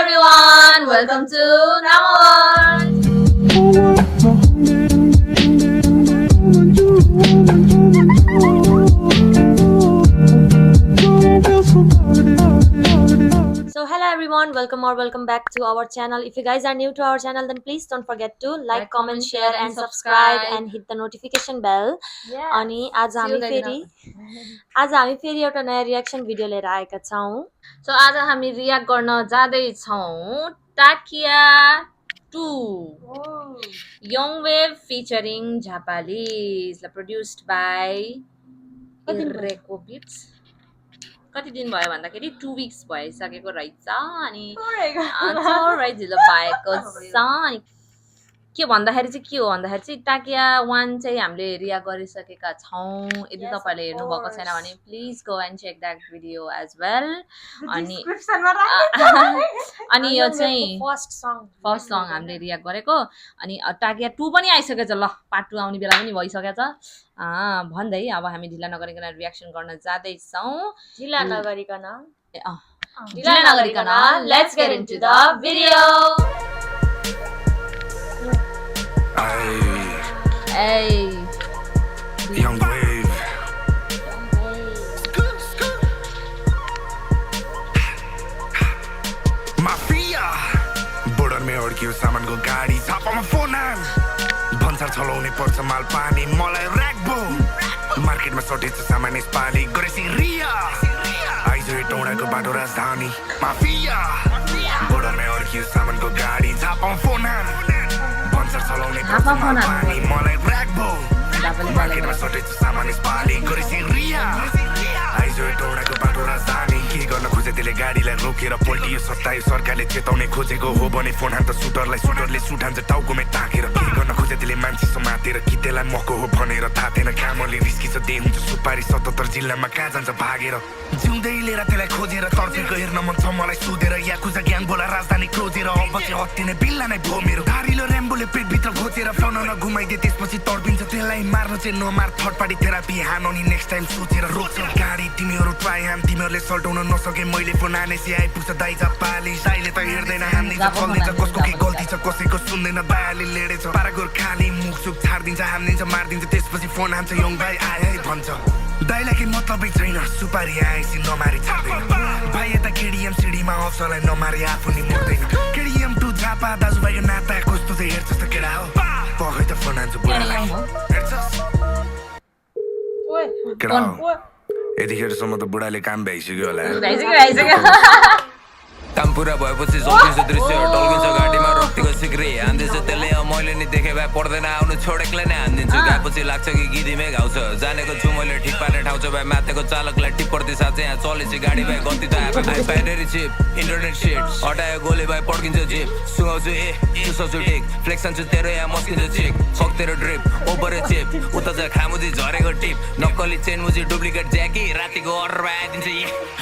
everyone, welcome to Namawan. So hello everyone, welcome back to our channel. If you guys are new to our channel, then please don't forget to like, comment, share and subscribe and hit the notification bell. अनि आज हामी फेरि एउटा नयाँ reaction video लिएर आएका छौं. So आज हामी रियाक्ट गर्न जाँदै छौं टाकिया 2 Young Wave featuring Japalis, produced by इरेको बिट्स. कति दिन भयो भन्दाखेरि 2 weeks भइसकेको रहेछ अनि थोरै ढिलो भएको छ. अनि के भन्दाखेरि चाहिँ टाकिया 1 चाहिँ हामीले रियाक्ट गरिसकेका छौं. यदि तपाईहरुले हेर्नु भएको छैन भने please go and check that video as well. अनि यो चाहिँ फर्स्ट सङ हामीले रियाक्ट गरेको. अनि टाकिया 2 पनि आइसकेछ. ल पार्ट 2 आउने बेला पनि भइसकेछ भन्दै अब हामी ढिला नगरिकन रियाक्सन गर्न जाँदै छौं. ढिला नगरिकन let's get into the video. Hey, Young Wave. Mafia. Border में अड्कियो सामानको गाडी छापामा फोन आन. भन्सार चलाउने पर्छ माल पानी मलाई र्याकबो. मार्केटमा सटेछ सामान यसपालि गरेसी रिया. आइजो टौडाको बाटो राजधानी माफिया. border में अड्कियो सामानको गाडी छापामा फोन आन. भन्सार चलाउने पर्छ माल पानी मलाई र्याकबो. मार्केटमा सटेछ सामान यसपालि गरेसी रिया. आइजो टौडाको बाटो राजधानी. के गर्न खोजे त्यसले गाडीलाई रोकेर पल्टियो सतायो. सरकारले चेताउने खोजेको हो भने फोन हान्छ सुटरले सुट हान्छ टाउकोमै ताकेर. के गर्न खोजे त्यसले मान्छे समातेर कि त्यसलाई मको हो भनेर थाहा थिएन. कामले रिस्की छ दे हुन्छ सुपारी 77 जिल्लामा कहाँ जान्छ भागेर. जिउँदै लिएर त्यसलाई खोजेर तर्फेको हेर्न मन छ मलाई सुधेर. याकुजा ग्याङ बोला राजधानी क्लोजेर अब चाहिँ हत्तिने बिल्ला नै भो मेरो. धारिलो ऱ्याम्बोले पेटभित्र घोचेर फ्लाउन घुमाइदिए त्यसपछि तर्पिन्छ. त्यसलाई मार्न चाहिँ नमार थर्ड पार्टी थेरापी हान अनि नेक्स्ट टाइम सोचेर रोक्छ गाडी. तिमीहरू ट्राई हाम तिमीहरूले सल्टाउन नसके मैले फोन आनेसी आइपुग्छ दाइजा पाली. दाइले त हेर्दैन हान्दिन्छ चल्दिन्छ कसको के गल्ती छ कसैको सुन्दैन. बायाले लेडेछ पारागोर खाली मुखसुक छाडिदिन्छ हान्दिन्छ मारिदिन्छ त्यसपछि फोन हान्छ यङ भाइ आए भन्छ. दाइलाई के मतलबै छैन सुपारी आएपछि नमारी छाड्दैन. भाइ यता केडिएम सिडीमा अफसरलाई नमारी आफू नि मर्दैन. केडिएम 2 झापा दाजुभाइको नाता कस्तो चाहिँ हेर्छस् त केडा हो. पखै त फोन हान्छु बुढालाई हेर्छस् केडा हो. यतिखेरसम्म त बुढाले काम भइसक्यो होला. काम पुरा भएपछि जोडिन्छ दृश्य टल्किन्छ घाँटीमा रक्तिको सिक्री हान्दिन्छ त्यसले मैले नि देखे भए पर्दैन आउनु छोडेक्लै नै हान्दिन्छु. गएपछि लाग्छ कि गिदीमै घाउँछ जानेको छु मैले ठिक पार्ने ठाउँ छ भए माथिको चालकलाई टिप पर्दै साँच्चै यहाँ चलेपछि गाडी भए गन्ती त ब्याट्री चिप इन्टरनेट सिट हटायो गोली भए पड्किन्छ जिप. सुगाउँछु सुसाउँछु टिक फ्लेक्सन्छु तेरो यहाँ मस्किन्छ चिक. फक तेरो ड्रिप ओभर चिप उता चाहिँ खामुजी झरेको टिप नक्कली चेन मुजी डुप्लिकेट ज्याकी रातिको अर्डर भए आइदिन्छ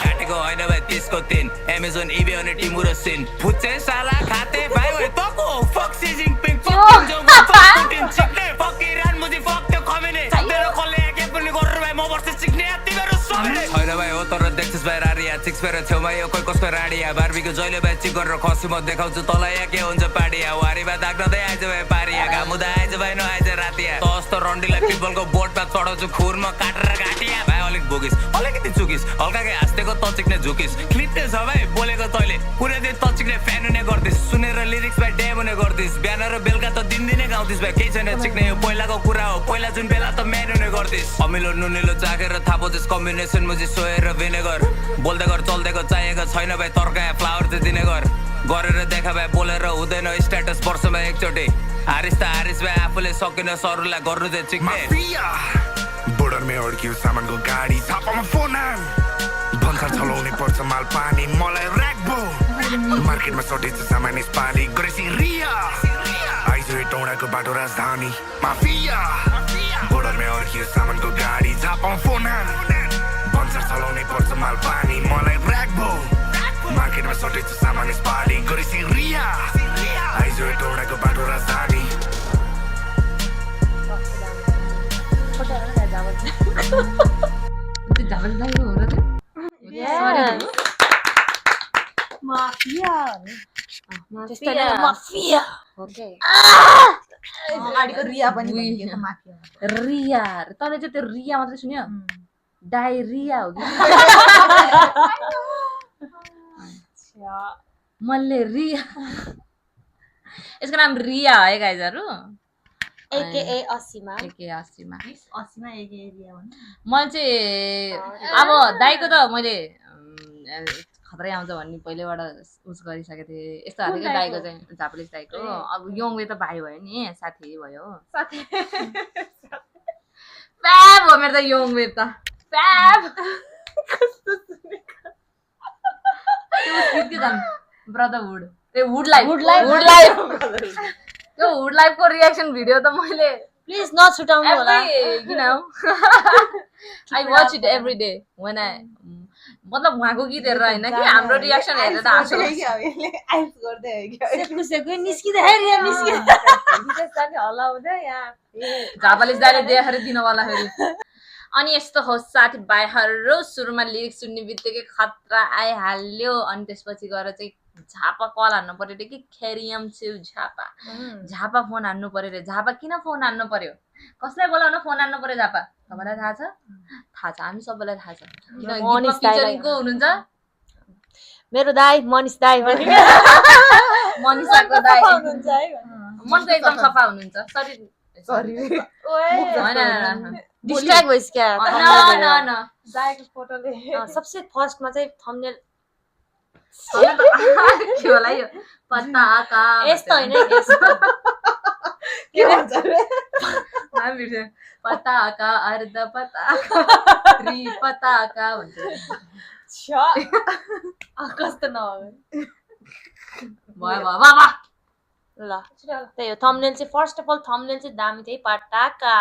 घाँटीको होइन भए 30 को 3 एमाजोन इबे अनि टिमुरो सिन फुच्चे साला खाते भाइ ओइ तको फक सिजिङ पिङ फक जो फक चिक्ने फक इरान मुजी फक त्यो खमेने मेरो कले के पनि गरेर भाइ म वर्ष सिक्ने तिम्रो सबैले छैन भाइ हो तर देख्छस् भाइ राडिया चिक्स फेर छेउमा यो कोही कसको राडिया बार्बीको जहिले भाइ चिक गरेर खसी म देखाउँछु तँलाई या के हुन्छ पाडिया वारीमा दाग्दै आइज भाइ पारिया घामुदा आइज भाइ नआइज रातिया तस्तो रन्डीलाई पिपलको बोटमा चढाउँछु खुरमा काटेर घाटिया भाइ अलिक बोकिस अलिकति चुकिस हल्काकै हाँस्टेको तचिक्ने झुकिस क्लिप्टे छ भाइ बोलेको तैले पुरै दिन तचिक्ने फ्यान हुने गर्दिस सुनेर लिरिक्स भाइ ड्याम हुने गर्दिस बिहान र बेलुका त दिनदिनै गाउँदिस भाइ केही छैन चिक्ने यो पहिलाको कुरा हो पहिला जुन बेला त म्यान हुने गर्दिस. अमिलो नुनिलो चाखेर थापो त्यस कम्बिनेसन मुजी सोएर भिनेगर बोल्दै गर चल्दैको चाहिएको छैन भाइ तर्काया फ्लावर चाहिँ दिने गर गरेर देखा भाइ बोलेर हुँदैन स्ट्याटस वर्षमा एकचोटि हारिस त हारिस भाइ आफूले सकिन सरुलाई गर्नु चाहिँ चिक्ने. बोर्डरमै अड्कियो सामानको गाडी छापामा फोन आन. भन्सार चलाउने पर्छ माल पानी मलाई र्याकबो. मार्केटमा सटेछ सामान यसपालि गरेसी रिया. आइजो टौडाको बाटो राजधानी माफिया. बोर्डरमै अड्कियो सामानको गाडी छापामा फोन आन. भन्सार चलाउने पर्छ माल पानी मलाई र्याकबो. मार्केटमा सटेछ सामान यसपालि गरेसी रिया. आइजो टौडाको बाटो राजधानी. Yeah. माफिया त्यस्तै नै माफिया ओके अगाडिको रिया पनि भनिदिएको माफिया रिया तैँले चाहिँ त्यो रिया मात्रै सुन्यो डायरिया हो कि मैले रिया यसको नाम रिया है गाइजहरू एकेए 80 मा एके 80 मा 80 मा एक एरिया भन्नु मैले चाहिँ अब दाइको त मैले खतरै आउँछ भन्ने पहिल्यैबाट उस गरिसकेको थिएँ यस्तो खालको क्या दाइको चाहिँ झापालिस दाइको अब यङवे त भाइ भयो नि साथी भयो प्याब हो मेरो त यङवे त प्याब ब्रदरहुड ए वुड लाइफ त्यो वुड लाइफको रियाक्सन भिडियो त मैले प्लिज नछुटाउनु होला I watch it every day when I मतलब उहाँको गीत हेरेर होइन कि हाम्रो रियाक्सन हेरेर हाँसो सेकु निस्किँदै रिया झापालिस दाइले देखेर दिनवाला फेरि अनि यस्तो हो साथीभाइहरू सुरुमा लिरिक्स सुन्ने बित्तिकै खतरा आइहाल्यो अनि त्यसपछि गएर चाहिँ झापा कल हान्नु पर्यो रे कि खेरियम छु झापा फोन हान्नु पर्यो रे झापा किन फोन हान्नु पर्यो कसलाई बोलाउन फोन हान्नु पर्यो झापा तपाईँलाई थाहा छ हामी सबैलाई थाहा छ किन फिचरिङको हुनुहुन्छ मेरो दाइ मनिष दाइ मनिषाको दाइ मन त एकदम सफा हुनुहुन्छ सरी होइन डिस्ट्र्याक्ट भइस क्या दाइको फोटोले सबसे फर्स्टमा चाहिँ थम्बनेल के होला यो पताका यस्तो होइन के भन्छ रे पताका अर्ध पताका त्रि पताका भन्छ कस्तो नभए भयो ल त्यही हो थम्बनेल चाहिँ फर्स्ट अफ अल थम्बनेल चाहिँ दामी चाहिँ पटाका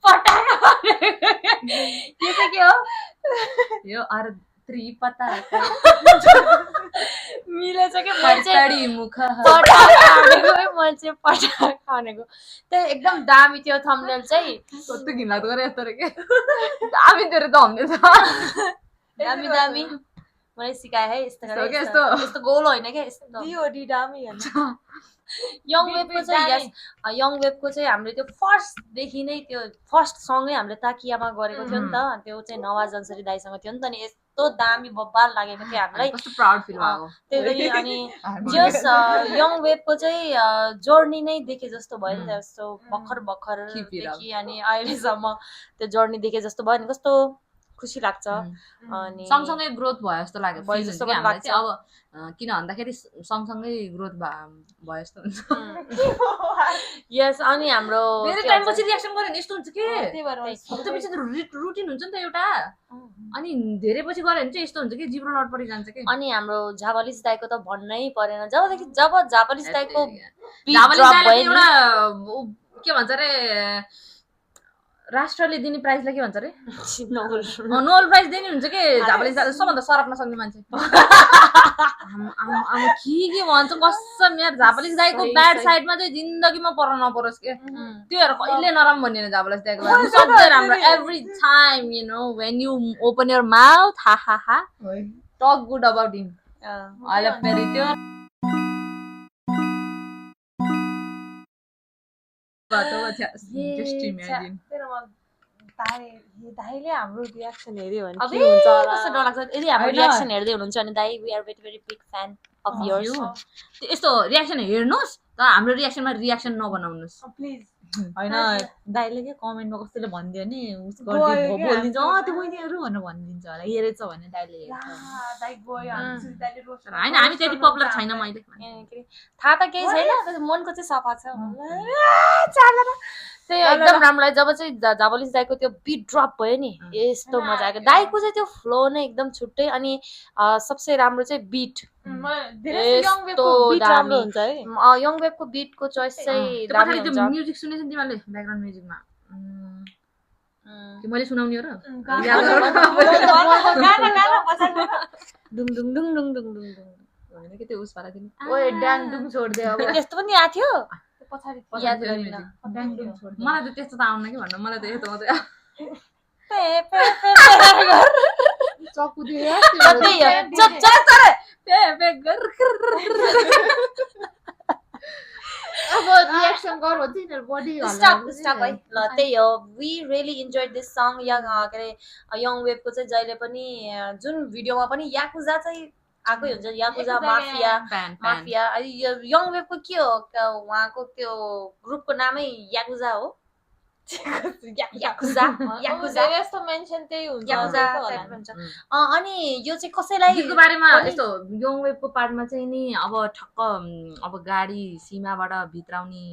पटाका यो चाहिँ के हो यो अर्ध त्रि पताका मिलेछ के मान्छे मुख मान्छे पटाका भनेको त्यही एकदम दामी थियो थम्बनेल चाहिँ कस्तो घिनलाग्दो गरे यस्तो रे के दामी थियो रे त हामीले त दामी दामी मलाई सिकाए है यस्तो यस्तो गोल होइन क्या यस्तो डिओडी दामी यङ वेबको चाहिँ यस यङ वेबको चाहिँ हामीले त्यो फर्स्टदेखि नै त्यो फर्स्ट सँगै हामीले ताकियामा गरेको थियो नि त त्यो चाहिँ नवाज अन्सरी दाइसँग थियो नि त नि यस्तो दामी बब्बाल लागेको थियो हामीलाई कस्तो प्राउड फिल भएको त्यही पनि अनि जस यङ वेबको चाहिँ जर्नी नै देखे जस्तो भयो नि त यस्तो भर्खरदेखि अनि अहिलेसम्म त्यो जर्नी देखे जस्तो भयो नि कस्तो खुसी लाग्छ अनि सँगसँगै ग्रोथ भयो जस्तो लाग्यो अब किन भन्दाखेरि सँगसँगै ग्रोथ भयो जस्तो हुन्छ यस अनि हाम्रो धेरै टाइमपछि रियाक्सन गर्यो भने यस्तो हुन्छ के त्यसपछि रुटिन हुन्छ नि त एउटा अनि धेरै पछि गऱ्यो भने चाहिँ यस्तो हुन्छ कि जिब्रो लड परि जान्छ कि अनि हाम्रो झापालिस दाइको त भन्नै परेन जब झापालिस दाइको एउटा के भन्छ रे राष्ट्रले दिने प्राइजलाई के भन्छ रे नोबेल प्राइज दिने हुन्छ कि झापालिस दाइले सबभन्दा सरप नसक्ने मान्छे के भन्छ कसम यार झापालिस दाइको ब्याड साइडमा चाहिँ जिन्दगीमा पर्न नपरोस् के त्योहरू कहिले नराम्रो भन्ने झापालिस दाइको बारेमा सधैँ राम्रो every time you know when you open your mouth हा talk good about him I love very त्यो जस्ट इमेजिन दाइले हाम्रो रियाक्सन हेर्यो भने के हुन्छ होला कस्तो डर लाग्छ यदि हाम्रो रियाक्सन हेर्दै हुनुहुन्छ भने दाइ we are very big fan of yours यस्तो रियाक्सन हेर्नुस् तर हाम्रो रियाक्सनमा रियाक्सन नबनाउनुस् प्लिज होइन दाइले के कमेन्टमा कसैले भनिदियो नि उस गरिदियो बोलिदिन्छ त्यो बहिनीहरू भनेर भनिदिन्छ होला हेरेछ भने दाइले होइन हामी त्यति पपुलर छैन मैले थाहा त केही छैन मनको चाहिँ सफा छ त्यही एकदम राम्रो लाग्यो जब चाहिँ झापालिस दाइको त्यो बिट ड्रप भयो नि यस्तो मजा आएको दाइको चाहिँ त्यो फ्लो नै एकदम छुट्टै अनि सबसे राम्रो चाहिँ बिट यस्तो दामी हुन्छ है यङ वेबको बिटको चोइस चाहिँ दामी हुन्छ म्युजिक सुनेछ नि तिमीले ब्याकग्राउन्ड म्युजिकमा मैले सुनाउने हो र डुङ डुङ डुङ डुङ डुङ डुङ होइन कि त्यो उस पारा दिनु ओए ड्याङ डुङ छोड्दे अब त्यस्तो पनि आएको थियो याद गरिन मलाई त त्यस्तो त आउन कि भन्नु मलाई त यस्तो मात्रै चक्कु दियो त्यही हो चप चप अब रिएक्सन गर्नु हुन्छ नि बडी स्टप स्टप है ल त्यही हो we really enjoyed this song यङ के अरे यङ वेभको चाहिँ जहिले पनि जुन भिडियोमा पनि याकुजा चाहिँ आएकै हुन्छ याकुजा माफिया माफिया यङ वेभको के हो उहाँको त्यो ग्रुपको नामै याकुजा हो याकुजा याकुजा यस्तो मेन्सन त्यही हुन्छ याकुजा टाइपको हुन्छ अनि यो चाहिँ कसैलाई गीतको बारेमा यस्तो यङ वेभको पार्टमा चाहिँ नि अब ठक्क अब गाडी सीमाबाट भित्राउने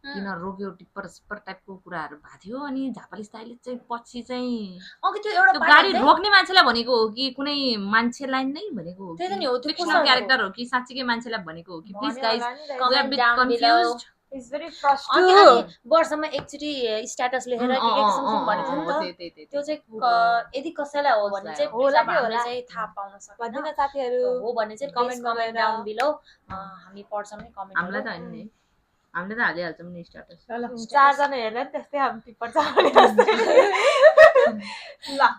किन रोक्यो टिप्पर सिप्पर टाइपको कुराहरू भएको थियो अनि झापाली स्टाइलले चाहिँ पछि चाहिँ अघि त्यो एउटा त्यो गाडी रोक्ने मान्छेलाई भनेको हो कि कुनै मान्छेलाई नै भनेको हो त्यही त नि हो त्यो फिक्सनल क्यारेक्टर हो कि साँच्चीकै मान्छेलाई भनेको हो कि please guys we are comment bit down below. Confused it's very अनि फ्रस्ट्रेटिङ वर्षमा एकचोटि स्ट्याटस लेखेर के के समथिङ भनेको थियो नि त त्यो चाहिँ यदि कसैलाई हो भने चाहिँ होला प्लिज कि हामीले होला। चाहिँ थाहा पाउन सक्दैन भनिदिनु साथीहरू हो भने चाहिँ comment कमेन्ट गरेर। डाउन बिलो हामी पढ्छौँ नि हामीलाई त कमेन्ट होइन नि हामीले त हालिहाल्छौँ नि स्ट्याटस चारजना हेर्दा नि त्यस्तै हामी टिप्पर छ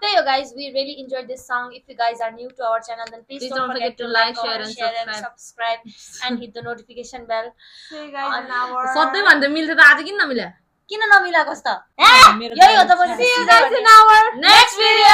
त्यही हो guys we really enjoyed this song if you guys are new to our channel then please don't forget to like share and subscribe and hit the notification bell सधैँ भन्दा मिल्छ त आज किन नमिल्यो किन नमिलाकोस् त यही हो त मैले नेक्स्ट भिडियो